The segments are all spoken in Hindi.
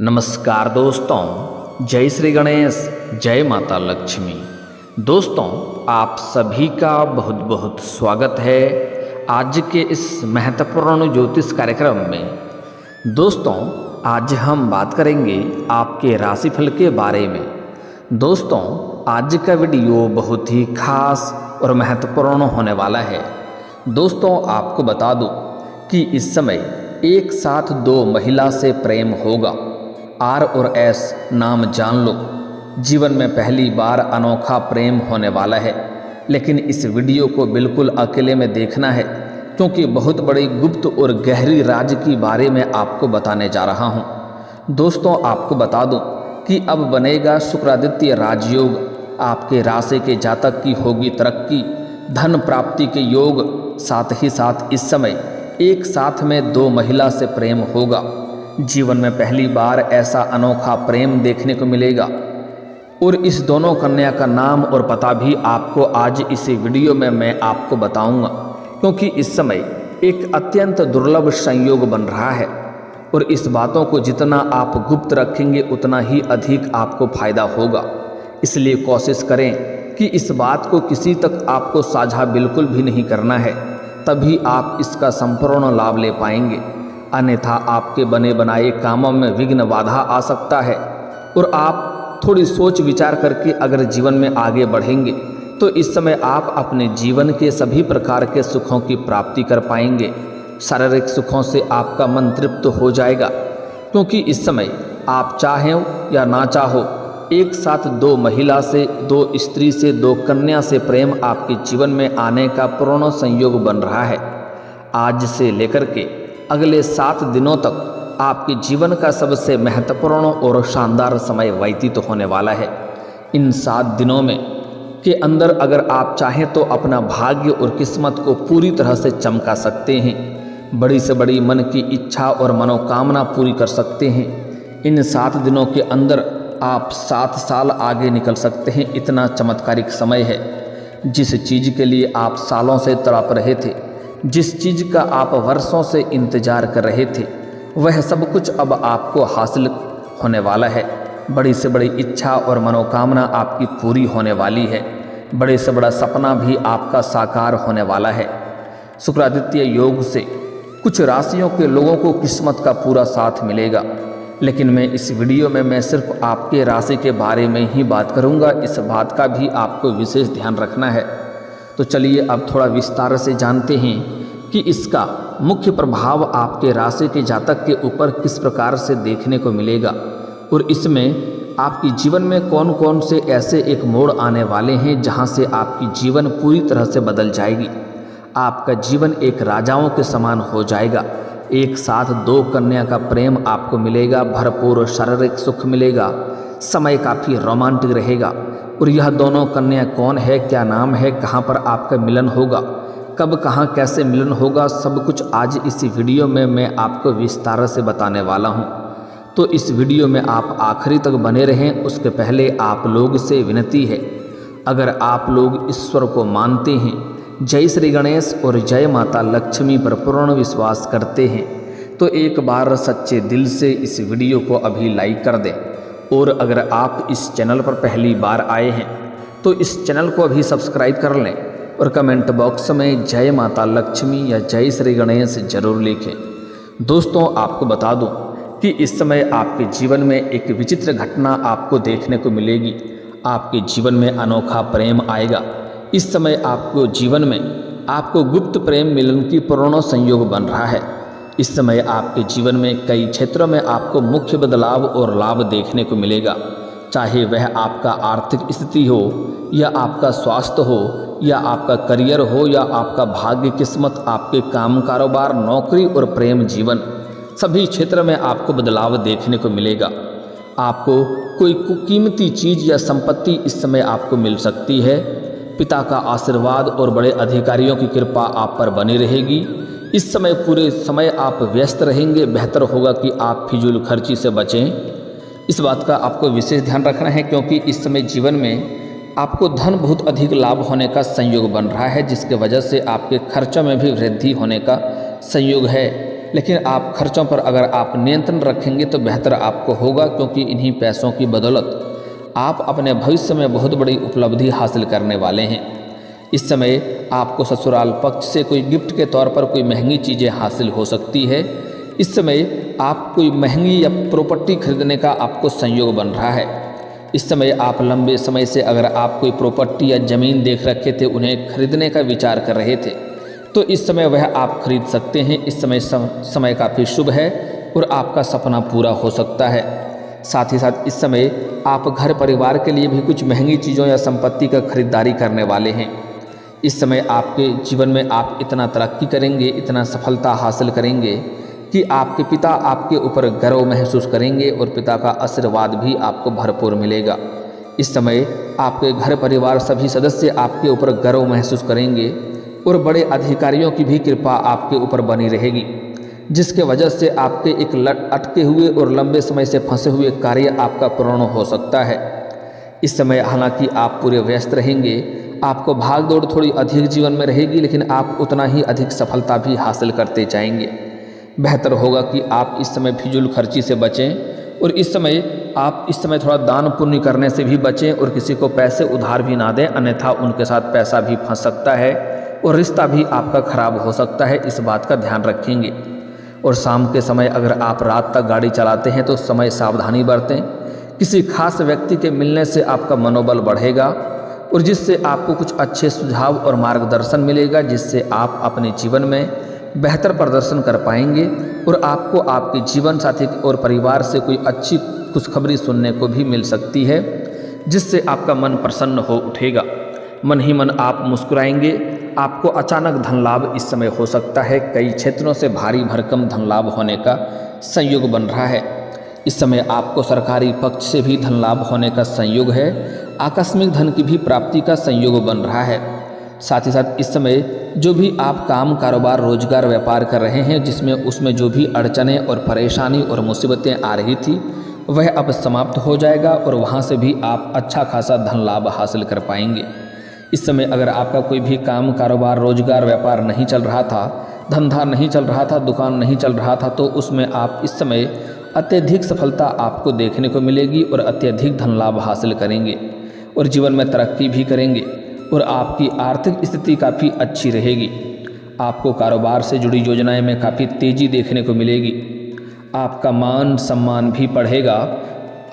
नमस्कार दोस्तों, जय श्री गणेश, जय माता लक्ष्मी। दोस्तों, आप सभी का बहुत बहुत स्वागत है आज के इस महत्वपूर्ण ज्योतिष कार्यक्रम में। दोस्तों, आज हम बात करेंगे आपके राशिफल के बारे में। दोस्तों, आज का वीडियो बहुत ही खास और महत्वपूर्ण होने वाला है। दोस्तों, आपको बता दूं कि इस समय एक साथ दो महिला से प्रेम होगा। आर और एस नाम जान लो। जीवन में पहली बार अनोखा प्रेम होने वाला है, लेकिन इस वीडियो को बिल्कुल अकेले में देखना है, क्योंकि बहुत बड़ी गुप्त और गहरी राज के बारे में आपको बताने जा रहा हूं। दोस्तों, आपको बता दूं कि अब बनेगा शुक्रादित्य राजयोग। आपके राशि के जातक की होगी तरक्की, धन प्राप्ति के योग। साथ ही साथ इस समय एक साथ में दो महिला से प्रेम होगा। जीवन में पहली बार ऐसा अनोखा प्रेम देखने को मिलेगा और इस दोनों कन्या का नाम और पता भी आपको आज इसी वीडियो में मैं आपको बताऊंगा, क्योंकि इस समय एक अत्यंत दुर्लभ संयोग बन रहा है और इस बातों को जितना आप गुप्त रखेंगे उतना ही अधिक आपको फायदा होगा। इसलिए कोशिश करें कि इस बात को किसी तक आपको साझा बिल्कुल भी नहीं करना है, तभी आप इसका संपूर्ण लाभ ले पाएंगे। अन्यथा आपके बने बनाए कामों में विघ्न बाधा आ सकता है और आप थोड़ी सोच विचार करके अगर जीवन में आगे बढ़ेंगे तो इस समय आप अपने जीवन के सभी प्रकार के सुखों की प्राप्ति कर पाएंगे। शारीरिक सुखों से आपका मन तृप्त हो जाएगा, क्योंकि इस समय आप चाहें या ना चाहो एक साथ दो महिला से, दो स्त्री से, दो कन्या से प्रेम आपके जीवन में आने का पूर्ण संयोग बन रहा है। आज से लेकर के अगले 7 दिनों तक आपके जीवन का सबसे महत्वपूर्ण और शानदार समय व्यतीत होने वाला है। इन 7 दिनों में के अंदर अगर आप चाहें तो अपना भाग्य और किस्मत को पूरी तरह से चमका सकते हैं। बड़ी से बड़ी मन की इच्छा और मनोकामना पूरी कर सकते हैं। इन 7 दिनों के अंदर आप 7 साल आगे निकल सकते हैं। इतना चमत्कारिक समय है। जिस चीज़ के लिए आप सालों से तड़प रहे थे, जिस चीज़ का आप वर्षों से इंतजार कर रहे थे, वह सब कुछ अब आपको हासिल होने वाला है। बड़ी से बड़ी इच्छा और मनोकामना आपकी पूरी होने वाली है। बड़े से बड़ा सपना भी आपका साकार होने वाला है। शुक्रादित्य योग से कुछ राशियों के लोगों को किस्मत का पूरा साथ मिलेगा, लेकिन मैं इस वीडियो में मैं सिर्फ आपके राशि के बारे में ही बात करूंगा। इस बात का भी आपको विशेष ध्यान रखना है। तो चलिए अब थोड़ा विस्तार से जानते हैं कि इसका मुख्य प्रभाव आपके राशि के जातक के ऊपर किस प्रकार से देखने को मिलेगा और इसमें आपके जीवन में कौन कौन से ऐसे एक मोड़ आने वाले हैं जहां से आपकी जीवन पूरी तरह से बदल जाएगी। आपका जीवन एक राजाओं के समान हो जाएगा। एक साथ दो कन्या का प्रेम आपको मिलेगा, भरपूर शारीरिक सुख मिलेगा, समय काफ़ी रोमांटिक रहेगा। और यह दोनों कन्या कौन है, क्या नाम है, कहाँ पर आपका मिलन होगा, कब कहाँ कैसे मिलन होगा, सब कुछ आज इसी वीडियो में मैं आपको विस्तार से बताने वाला हूँ। तो इस वीडियो में आप आखिरी तक बने रहें। उसके पहले आप लोग से विनती है, अगर आप लोग ईश्वर को मानते हैं, जय श्री गणेश और जय माता लक्ष्मी पर पूर्ण विश्वास करते हैं, तो एक बार सच्चे दिल से इस वीडियो को अभी लाइक कर दें। और अगर आप इस चैनल पर पहली बार आए हैं तो इस चैनल को अभी सब्सक्राइब कर लें और कमेंट बॉक्स में जय माता लक्ष्मी या जय श्री गणेश जरूर लिखें। दोस्तों, आपको बता दूं कि इस समय आपके जीवन में एक विचित्र घटना आपको देखने को मिलेगी। आपके जीवन में अनोखा प्रेम आएगा। इस समय आपको जीवन में आपको गुप्त प्रेम मिलन की पूर्ण संयोग बन रहा है। इस समय आपके जीवन में कई क्षेत्रों में आपको मुख्य बदलाव और लाभ देखने को मिलेगा, चाहे वह आपका आर्थिक स्थिति हो या आपका स्वास्थ्य हो या आपका करियर हो या आपका भाग्य किस्मत, आपके काम कारोबार, नौकरी और प्रेम जीवन, सभी क्षेत्र में आपको बदलाव देखने को मिलेगा। आपको कोई कीमती चीज़ या संपत्ति इस समय आपको मिल सकती है। पिता का आशीर्वाद और बड़े अधिकारियों की कृपा आप पर बनी रहेगी। इस समय पूरे समय आप व्यस्त रहेंगे। बेहतर होगा कि आप फिजूल खर्ची से बचें। इस बात का आपको विशेष ध्यान रखना है, क्योंकि इस समय जीवन में आपको धन बहुत अधिक लाभ होने का संयोग बन रहा है, जिसके वजह से आपके खर्चों में भी वृद्धि होने का संयोग है। लेकिन आप खर्चों पर अगर आप नियंत्रण रखेंगे तो बेहतर आपको होगा, क्योंकि इन्हीं पैसों की बदौलत आप अपने भविष्य में बहुत बड़ी उपलब्धि हासिल करने वाले हैं। इस समय आपको ससुराल पक्ष से कोई गिफ्ट के तौर पर कोई महंगी चीज़ें हासिल हो सकती है। इस समय आप कोई महंगी या प्रॉपर्टी खरीदने का आपको संयोग बन रहा है। इस समय आप लंबे समय से अगर आप कोई प्रॉपर्टी या ज़मीन देख रखे थे, उन्हें खरीदने का विचार कर रहे थे, तो इस समय वह आप खरीद सकते हैं। इस समय समय काफ़ी शुभ है और आपका सपना पूरा हो सकता है। साथ ही साथ इस समय आप घर परिवार के लिए भी कुछ महंगी चीज़ों या संपत्ति का खरीदारी करने वाले हैं। इस समय आपके जीवन में आप इतना तरक्की करेंगे, इतना सफलता हासिल करेंगे कि आपके पिता आपके ऊपर गर्व महसूस करेंगे और पिता का आशीर्वाद भी आपको भरपूर मिलेगा। इस समय आपके घर परिवार सभी सदस्य आपके ऊपर गर्व महसूस करेंगे और बड़े अधिकारियों की भी कृपा आपके ऊपर बनी रहेगी, जिसके वजह से आपके एक अटके हुए और लंबे समय से फंसे हुए कार्य आपका पूर्ण हो सकता है। इस समय हालांकि आप पूरे व्यस्त रहेंगे, आपको भाग दौड़ थोड़ी अधिक जीवन में रहेगी, लेकिन आप उतना ही अधिक सफलता भी हासिल करते जाएंगे। बेहतर होगा कि आप इस समय फिजूल खर्ची से बचें और इस समय थोड़ा दान पुण्य करने से भी बचें और किसी को पैसे उधार भी ना दें, अन्यथा उनके साथ पैसा भी फंस सकता है और रिश्ता भी आपका खराब हो सकता है। इस बात का ध्यान रखेंगे। और शाम के समय अगर आप रात तक गाड़ी चलाते हैं तो समय सावधानी बरतें। किसी खास व्यक्ति के मिलने से आपका मनोबल बढ़ेगा और जिससे आपको कुछ अच्छे सुझाव और मार्गदर्शन मिलेगा, जिससे आप अपने जीवन में बेहतर प्रदर्शन कर पाएंगे और आपको आपके जीवन साथी और परिवार से कोई अच्छी खुशखबरी सुनने को भी मिल सकती है, जिससे आपका मन प्रसन्न हो उठेगा। मन ही मन आप मुस्कुराएंगे। आपको अचानक धन लाभ इस समय हो सकता है। कई क्षेत्रों से भारी भरकम धन लाभ होने का संयोग बन रहा है। इस समय आपको सरकारी पक्ष से भी धन लाभ होने का संयोग है। आकस्मिक धन की भी प्राप्ति का संयोग बन रहा है। साथ ही साथ इस समय जो भी आप काम कारोबार रोजगार व्यापार कर रहे हैं, उसमें जो भी अड़चनें और परेशानी और मुसीबतें आ रही थी, वह अब समाप्त हो जाएगा और वहां से भी आप अच्छा खासा धन लाभ हासिल कर पाएंगे। इस समय अगर आपका कोई भी काम कारोबार रोजगार व्यापार नहीं चल रहा था, धंधा नहीं चल रहा था, दुकान नहीं चल रहा था, तो उसमें आप इस समय अत्यधिक सफलता आपको देखने को मिलेगी और अत्यधिक धन लाभ हासिल करेंगे और जीवन में तरक्की भी करेंगे और आपकी आर्थिक स्थिति काफ़ी अच्छी रहेगी। आपको कारोबार से जुड़ी योजनाएं में काफ़ी तेज़ी देखने को मिलेगी। आपका मान सम्मान भी बढ़ेगा।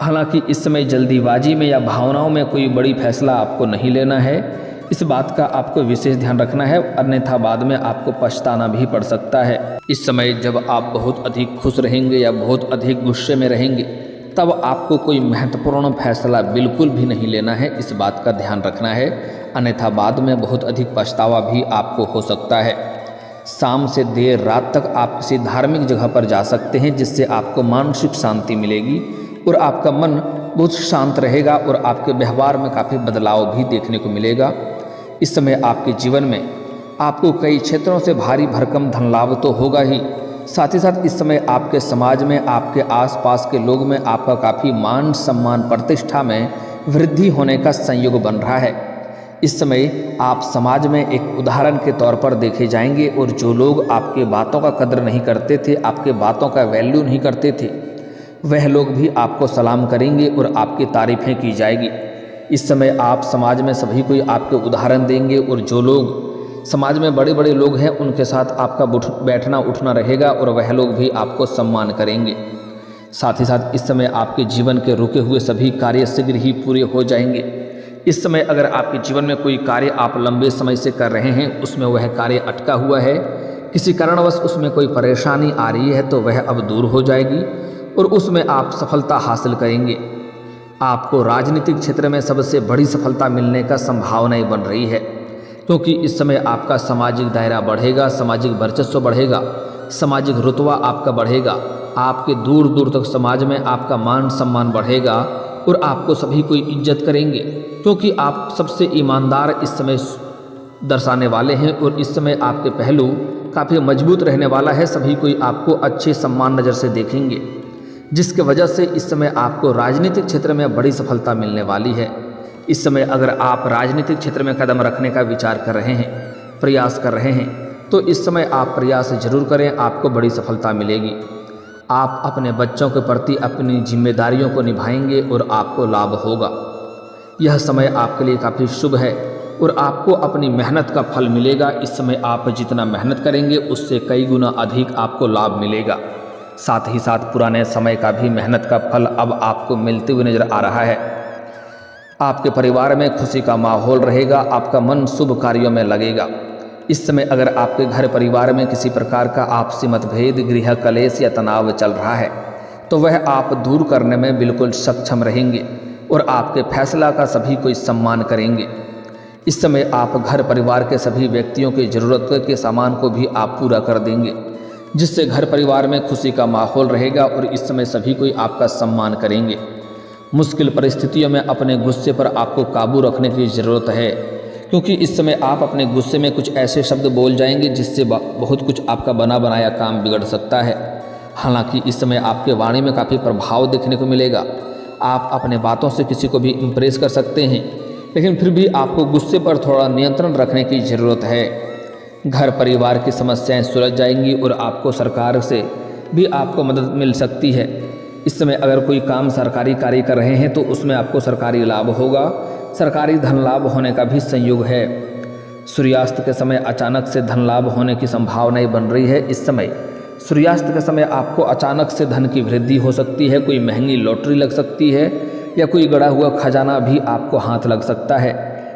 हालांकि इस समय जल्दीबाजी में या भावनाओं में कोई बड़ी फैसला आपको नहीं लेना है। इस बात का आपको विशेष ध्यान रखना है, अन्यथा बाद में आपको पछताना भी पड़ सकता है। इस समय जब आप बहुत अधिक खुश रहेंगे या बहुत अधिक गुस्से में रहेंगे, तब आपको कोई महत्वपूर्ण फैसला बिल्कुल भी नहीं लेना है। इस बात का ध्यान रखना है, अन्यथा बाद में बहुत अधिक पछतावा भी आपको हो सकता है। शाम से देर रात तक आप किसी धार्मिक जगह पर जा सकते हैं, जिससे आपको मानसिक शांति मिलेगी और आपका मन बहुत शांत रहेगा और आपके व्यवहार में काफ़ी बदलाव भी देखने को मिलेगा। इस समय आपके जीवन में आपको कई क्षेत्रों से भारी भरकम धन लाभ तो होगा ही, साथ ही साथ इस समय आपके समाज में, आपके आसपास के लोग में आपका काफ़ी मान सम्मान प्रतिष्ठा में वृद्धि होने का संयोग बन रहा है। इस समय आप समाज में एक उदाहरण के तौर पर देखे जाएंगे और जो लोग आपके बातों का कदर नहीं करते थे, आपके बातों का वैल्यू नहीं करते थे, वह लोग भी आपको सलाम करेंगे और आपकी तारीफ़ें की जाएगी। इस समय आप समाज में सभी को आपके उदाहरण देंगे और जो लोग समाज में बड़े बड़े लोग हैं, उनके साथ आपका बैठना उठना रहेगा और वह लोग भी आपको सम्मान करेंगे। साथ ही साथ इस समय आपके जीवन के रुके हुए सभी कार्य शीघ्र ही पूरे हो जाएंगे। इस समय अगर आपके जीवन में कोई कार्य आप लंबे समय से कर रहे हैं, उसमें वह कार्य अटका हुआ है, किसी कारणवश उसमें कोई परेशानी आ रही है, तो वह अब दूर हो जाएगी और उसमें आप सफलता हासिल करेंगे। आपको राजनीतिक क्षेत्र में सबसे बड़ी सफलता मिलने का संभावनाएं बन रही है, क्योंकि इस समय आपका सामाजिक दायरा बढ़ेगा, सामाजिक वर्चस्व बढ़ेगा, सामाजिक रुतबा आपका बढ़ेगा। आपके दूर दूर तक समाज में आपका मान सम्मान बढ़ेगा और आपको सभी कोई इज्जत करेंगे, क्योंकि आप सबसे ईमानदार इस समय दर्शाने वाले हैं और इस समय आपके पहलू काफ़ी मजबूत रहने वाला है। सभी कोई आपको अच्छे सम्मान नज़र से देखेंगे, जिसके वजह से इस समय आपको राजनीतिक क्षेत्र में बड़ी सफलता मिलने वाली है। इस समय अगर आप राजनीतिक क्षेत्र में कदम रखने का विचार कर रहे हैं, प्रयास कर रहे हैं, तो इस समय आप प्रयास जरूर करें, आपको बड़ी सफलता मिलेगी। आप अपने बच्चों के प्रति अपनी जिम्मेदारियों को निभाएंगे और आपको लाभ होगा। यह समय आपके लिए काफ़ी शुभ है और आपको अपनी मेहनत का फल मिलेगा। इस समय आप जितना मेहनत करेंगे उससे कई गुना अधिक आपको लाभ मिलेगा। साथ ही साथ पुराने समय का भी मेहनत का फल अब आपको मिलते हुए नजर आ रहा है। आपके परिवार में खुशी का माहौल रहेगा, आपका मन शुभ कार्यों में लगेगा। इस समय अगर आपके घर परिवार में किसी प्रकार का आपसी मतभेद, गृह कलेश या तनाव चल रहा है तो वह आप दूर करने में बिल्कुल सक्षम रहेंगे और आपके फैसला का सभी कोई सम्मान करेंगे। इस समय आप घर परिवार के सभी व्यक्तियों की ज़रूरत के सामान को भी आप पूरा कर देंगे, जिससे घर परिवार में खुशी का माहौल रहेगा और इस समय सभी कोई आपका सम्मान करेंगे। मुश्किल परिस्थितियों में अपने गुस्से पर आपको काबू रखने की ज़रूरत है, क्योंकि इस समय आप अपने गुस्से में कुछ ऐसे शब्द बोल जाएंगे जिससे बहुत कुछ आपका बना बनाया काम बिगड़ सकता है। हालांकि इस समय आपके वाणी में काफ़ी प्रभाव देखने को मिलेगा। आप अपने बातों से किसी को भी इम्प्रेस कर सकते हैं, लेकिन फिर भी आपको गुस्से पर थोड़ा नियंत्रण रखने की ज़रूरत है। घर परिवार की समस्याएं सुलझ जाएंगी और आपको सरकार से भी आपको मदद मिल सकती है। इस समय अगर कोई काम सरकारी कार्य कर रहे हैं तो उसमें आपको सरकारी लाभ होगा। सरकारी धन लाभ होने का भी संयोग है। सूर्यास्त के समय अचानक से धन लाभ होने की संभावनाएं बन रही है। इस समय सूर्यास्त के समय आपको अचानक से धन की वृद्धि हो सकती है, कोई महंगी लॉटरी लग सकती है या कोई गड़ा हुआ खजाना भी आपको हाथ लग सकता है,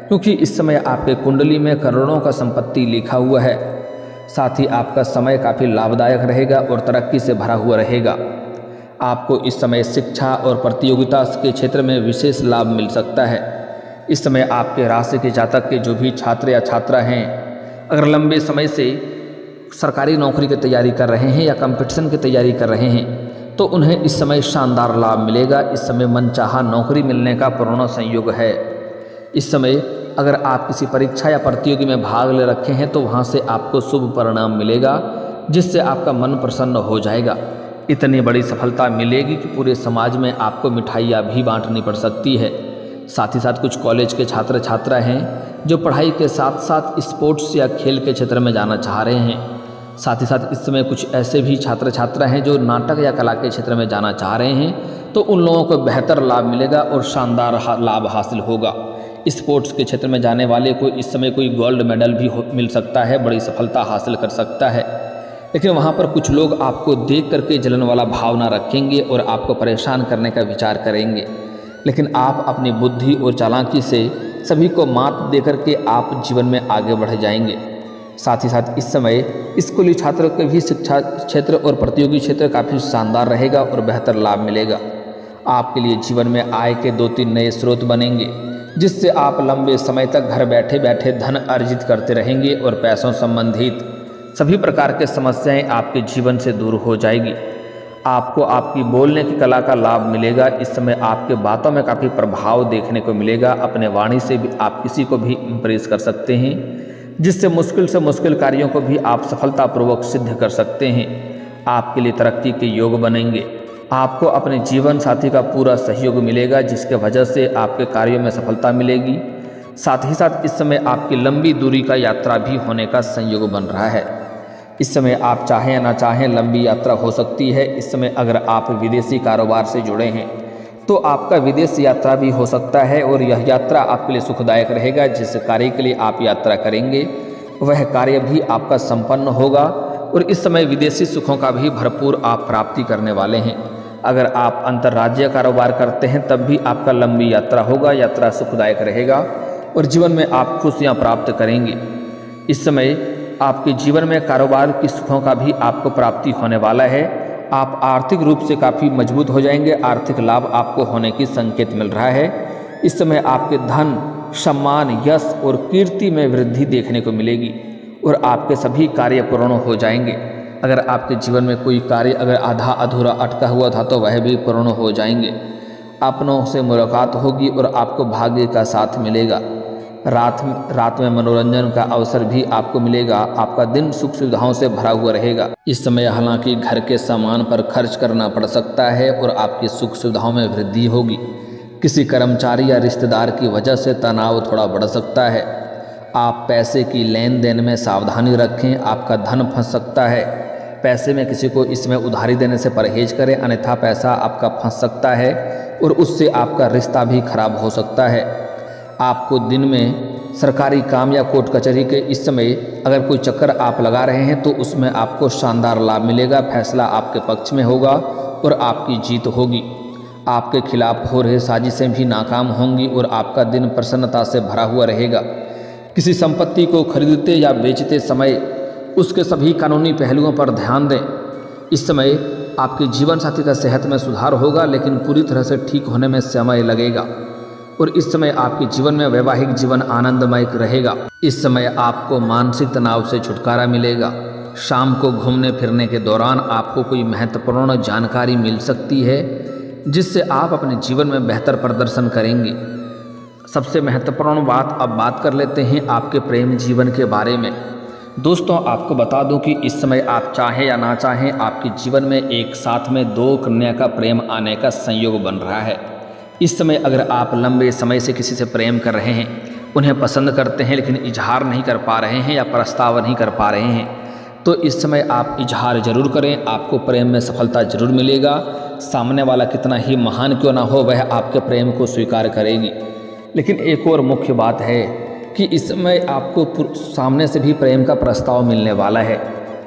क्योंकि इस समय आपके कुंडली में करोड़ों का संपत्ति लिखा हुआ है। साथ ही आपका समय काफ़ी लाभदायक रहेगा और तरक्की से भरा हुआ रहेगा। आपको इस समय शिक्षा और प्रतियोगिता के क्षेत्र में विशेष लाभ मिल सकता है। इस समय आपके राशि के जातक के जो भी छात्र या छात्रा हैं, अगर लंबे समय से सरकारी नौकरी की तैयारी कर रहे हैं या कंपटीशन की तैयारी कर रहे हैं तो उन्हें इस समय शानदार लाभ मिलेगा। इस समय मनचाहा नौकरी मिलने का पूर्ण संयोग है। इस समय अगर आप किसी परीक्षा या प्रतियोगी में भाग ले रखे हैं तो वहां से आपको शुभ परिणाम मिलेगा, जिससे आपका मन प्रसन्न हो जाएगा। इतनी बड़ी सफलता मिलेगी कि पूरे समाज में आपको मिठाइयाँ भी बांटनी पड़ सकती है। साथ ही साथ कुछ कॉलेज के छात्र छात्रा हैं जो पढ़ाई के साथ साथ स्पोर्ट्स या खेल के क्षेत्र में जाना चाह रहे हैं। साथ ही साथ इस समय कुछ ऐसे भी छात्र छात्रा हैं जो नाटक या कला के क्षेत्र में जाना चाह रहे हैं, तो उन लोगों को बेहतर लाभ मिलेगा और शानदार लाभ हासिल होगा। स्पोर्ट्स के क्षेत्र में जाने वाले को इस समय कोई गोल्ड मेडल भी मिल सकता है, बड़ी सफलता हासिल कर सकता है। लेकिन वहाँ पर कुछ लोग आपको देख करके जलन वाला भावना रखेंगे और आपको परेशान करने का विचार करेंगे, लेकिन आप अपनी बुद्धि और चालाकी से सभी को मात दे करके आप जीवन में आगे बढ़ जाएंगे। साथ ही साथ इस समय स्कूली छात्रों के भी शिक्षा क्षेत्र और प्रतियोगी क्षेत्र काफ़ी शानदार रहेगा और बेहतर लाभ मिलेगा। आपके लिए जीवन में आय के 2-3 नए स्रोत बनेंगे, जिससे आप लंबे समय तक घर बैठे बैठे धन अर्जित करते रहेंगे और पैसों संबंधित सभी प्रकार के समस्याएं आपके जीवन से दूर हो जाएगी। आपको आपकी बोलने की कला का लाभ मिलेगा। इस समय आपके बातों में काफ़ी प्रभाव देखने को मिलेगा। अपने वाणी से भी आप किसी को भी इम्प्रेस कर सकते हैं, जिससे मुश्किल से मुश्किल कार्यों को भी आप सफलतापूर्वक सिद्ध कर सकते हैं। आपके लिए तरक्की के योग बनेंगे। आपको अपने जीवन साथी का पूरा सहयोग मिलेगा, जिसके वजह से आपके कार्यों में सफलता मिलेगी। साथ ही साथ इस समय आपकी लंबी दूरी का यात्रा भी होने का संयोग बन रहा है। इस समय आप चाहें या ना चाहें लंबी यात्रा हो सकती है। इस समय अगर आप विदेशी कारोबार से जुड़े हैं तो आपका विदेश यात्रा भी हो सकता है और यह यात्रा आपके लिए सुखदायक रहेगा। जिस कार्य के लिए आप यात्रा करेंगे वह कार्य भी आपका संपन्न होगा और इस समय विदेशी सुखों का भी भरपूर आप प्राप्ति करने वाले हैं। अगर आप अंतर्राज्यीय कारोबार करते हैं तब भी आपका लंबी यात्रा होगा, यात्रा सुखदायक रहेगा और जीवन में आप खुशियाँ प्राप्त करेंगे। इस समय आपके जीवन में कारोबार की सुखों का भी आपको प्राप्ति होने वाला है। आप आर्थिक रूप से काफ़ी मजबूत हो जाएंगे। आर्थिक लाभ आपको होने की संकेत मिल रहा है। इस समय आपके धन, सम्मान, यश और कीर्ति में वृद्धि देखने को मिलेगी और आपके सभी कार्य पूर्ण हो जाएंगे। अगर आपके जीवन में कोई कार्य अगर आधा अधूरा अटका हुआ था तो वह भी पूर्ण हो जाएंगे। अपनों से मुलाकात होगी और आपको भाग्य का साथ मिलेगा। रात में मनोरंजन का अवसर भी आपको मिलेगा। आपका दिन सुख सुविधाओं से भरा हुआ रहेगा। इस समय हालांकि घर के सामान पर खर्च करना पड़ सकता है और आपकी सुख सुविधाओं में वृद्धि होगी। किसी कर्मचारी या रिश्तेदार की वजह से तनाव थोड़ा बढ़ सकता है। आप पैसे की लेन देन में सावधानी रखें, आपका धन फंस सकता है। पैसे में किसी को इसमें उधारी देने से परहेज करें, अन्यथा पैसा आपका फंस सकता है और उससे आपका रिश्ता भी खराब हो सकता है। आपको दिन में सरकारी काम या कोर्ट कचहरी के इस समय अगर कोई चक्कर आप लगा रहे हैं तो उसमें आपको शानदार लाभ मिलेगा, फैसला आपके पक्ष में होगा और आपकी जीत होगी। आपके खिलाफ हो रहे साजिशें भी नाकाम होंगी और आपका दिन प्रसन्नता से भरा हुआ रहेगा। किसी संपत्ति को खरीदते या बेचते समय उसके सभी कानूनी पहलुओं पर ध्यान दें। इस समय आपके जीवन साथी का सेहत में सुधार होगा, लेकिन पूरी तरह से ठीक होने में समय लगेगा और इस समय आपके जीवन में वैवाहिक जीवन आनंदमय रहेगा। इस समय आपको मानसिक तनाव से छुटकारा मिलेगा। शाम को घूमने फिरने के दौरान आपको कोई महत्वपूर्ण जानकारी मिल सकती है जिससे आप अपने जीवन में बेहतर प्रदर्शन करेंगे। सबसे महत्वपूर्ण बात अब बात कर लेते हैं आपके प्रेम जीवन के बारे में। दोस्तों, आपको बता दूं कि इस समय आप चाहें या ना चाहें आपके जीवन में एक साथ में 2 कन्या का प्रेम आने का संयोग बन रहा है। इस समय अगर आप लंबे समय से किसी से प्रेम कर रहे हैं, उन्हें पसंद करते हैं लेकिन इजहार नहीं कर पा रहे हैं या प्रस्ताव नहीं कर पा रहे हैं, तो इस समय आप इजहार जरूर करें, आपको प्रेम में सफलता जरूर मिलेगा। सामने वाला कितना ही महान क्यों ना हो, वह आपके प्रेम को स्वीकार करेगी। लेकिन एक और मुख्य बात है कि इस समय आपको सामने से भी प्रेम का प्रस्ताव मिलने वाला है।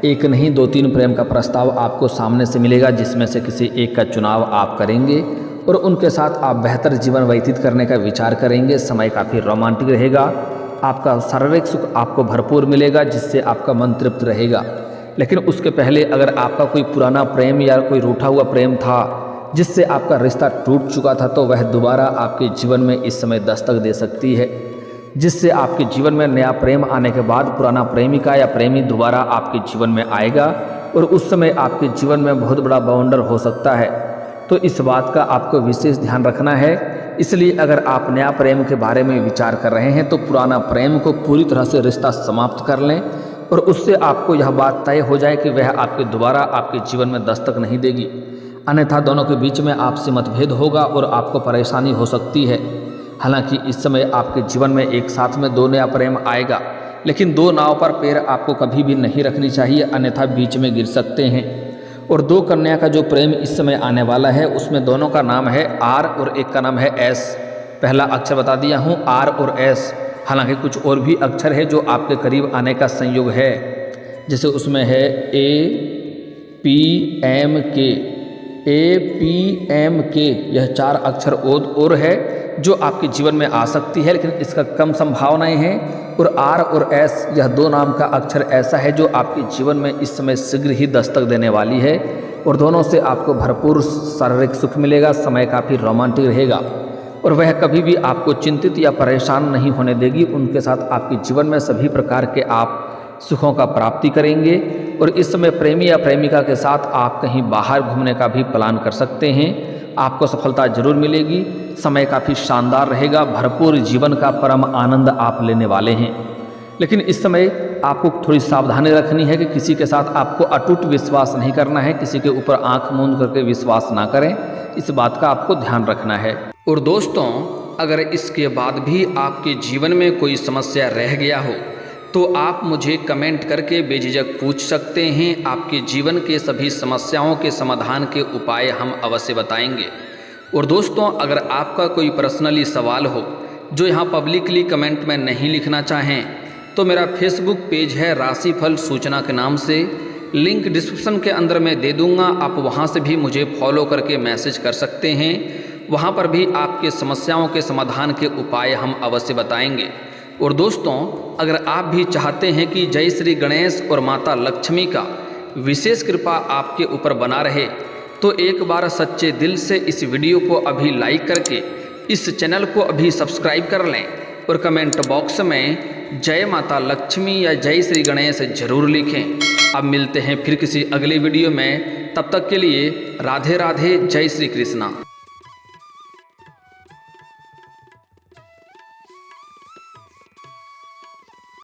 एक नहीं 2-3 प्रेम का प्रस्ताव आपको सामने से मिलेगा, जिसमें से किसी एक का चुनाव आप करेंगे और उनके साथ आप बेहतर जीवन व्यतीत करने का विचार करेंगे। समय काफ़ी रोमांटिक रहेगा, आपका शारीरिक सुख आपको भरपूर मिलेगा जिससे आपका मन तृप्त रहेगा। लेकिन उसके पहले अगर आपका कोई पुराना प्रेम या कोई रूठा हुआ प्रेम था जिससे आपका रिश्ता टूट चुका था, तो वह दोबारा आपके जीवन में इस समय दस्तक दे सकती है, जिससे आपके जीवन में नया प्रेम आने के बाद पुराना प्रेमिका या प्रेमी दोबारा आपके जीवन में आएगा और उस समय आपके जीवन में बहुत बड़ा बाउंडर हो सकता है। तो इस बात का आपको विशेष ध्यान रखना है। इसलिए अगर आप नया प्रेम के बारे में विचार कर रहे हैं तो पुराना प्रेम को पूरी तरह से रिश्ता समाप्त कर लें और उससे आपको यह बात तय हो जाए कि वह आपके दोबारा आपके जीवन में दस्तक नहीं देगी, अन्यथा दोनों के बीच में आपसे मतभेद होगा और आपको परेशानी हो सकती है। हालांकि इस समय आपके जीवन में एक साथ में 2 नया प्रेम आएगा, लेकिन 2 नाव पर पैर आपको कभी भी नहीं रखनी चाहिए, अन्यथा बीच में गिर सकते हैं। और 2 कन्या का जो प्रेम इस समय आने वाला है उसमें दोनों का नाम है आर और एक का नाम है एस। पहला अक्षर बता दिया हूँ, आर और एस। हालांकि कुछ और भी अक्षर है जो आपके करीब आने का संयोग है, जैसे उसमें है APMK। यह 4 अक्षर और है जो आपके जीवन में आ सकती है, लेकिन इसका कम संभावनाएं हैं। और आर और एस, यह 2 नाम का अक्षर ऐसा है जो आपके जीवन में इस समय शीघ्र ही दस्तक देने वाली है और दोनों से आपको भरपूर शारीरिक सुख मिलेगा। समय काफ़ी रोमांटिक रहेगा और वह कभी भी आपको चिंतित या परेशान नहीं होने देगी। उनके साथ आपके जीवन में सभी प्रकार के आप सुखों का प्राप्ति करेंगे और इस समय प्रेमी या प्रेमिका के साथ आप कहीं बाहर घूमने का भी प्लान कर सकते हैं। आपको सफलता जरूर मिलेगी। समय काफ़ी शानदार रहेगा, भरपूर जीवन का परम आनंद आप लेने वाले हैं। लेकिन इस समय आपको थोड़ी सावधानी रखनी है कि किसी के साथ आपको अटूट विश्वास नहीं करना है, किसी के ऊपर आंख मूंद करके विश्वास ना करें, इस बात का आपको ध्यान रखना है। और दोस्तों, अगर इसके बाद भी आपके जीवन में कोई समस्या रह गया हो तो आप मुझे कमेंट करके बेझिझक पूछ सकते हैं। आपके जीवन के सभी समस्याओं के समाधान के उपाय हम अवश्य बताएंगे। और दोस्तों, अगर आपका कोई पर्सनली सवाल हो जो यहाँ पब्लिकली कमेंट में नहीं लिखना चाहें तो मेरा फेसबुक पेज है राशिफल सूचना के नाम से, लिंक डिस्क्रिप्शन के अंदर मैं दे दूँगा। आप वहाँ से भी मुझे फॉलो करके मैसेज कर सकते हैं। वहाँ पर भी आपके समस्याओं के समाधान के उपाय हम अवश्य बताएंगे। और दोस्तों, अगर आप भी चाहते हैं कि जय श्री गणेश और माता लक्ष्मी का विशेष कृपा आपके ऊपर बना रहे तो एक बार सच्चे दिल से इस वीडियो को अभी लाइक करके इस चैनल को अभी सब्सक्राइब कर लें और कमेंट बॉक्स में जय माता लक्ष्मी या जय श्री गणेश जरूर लिखें। अब मिलते हैं फिर किसी अगले वीडियो में, तब तक के लिए राधे राधे, जय श्री कृष्णा।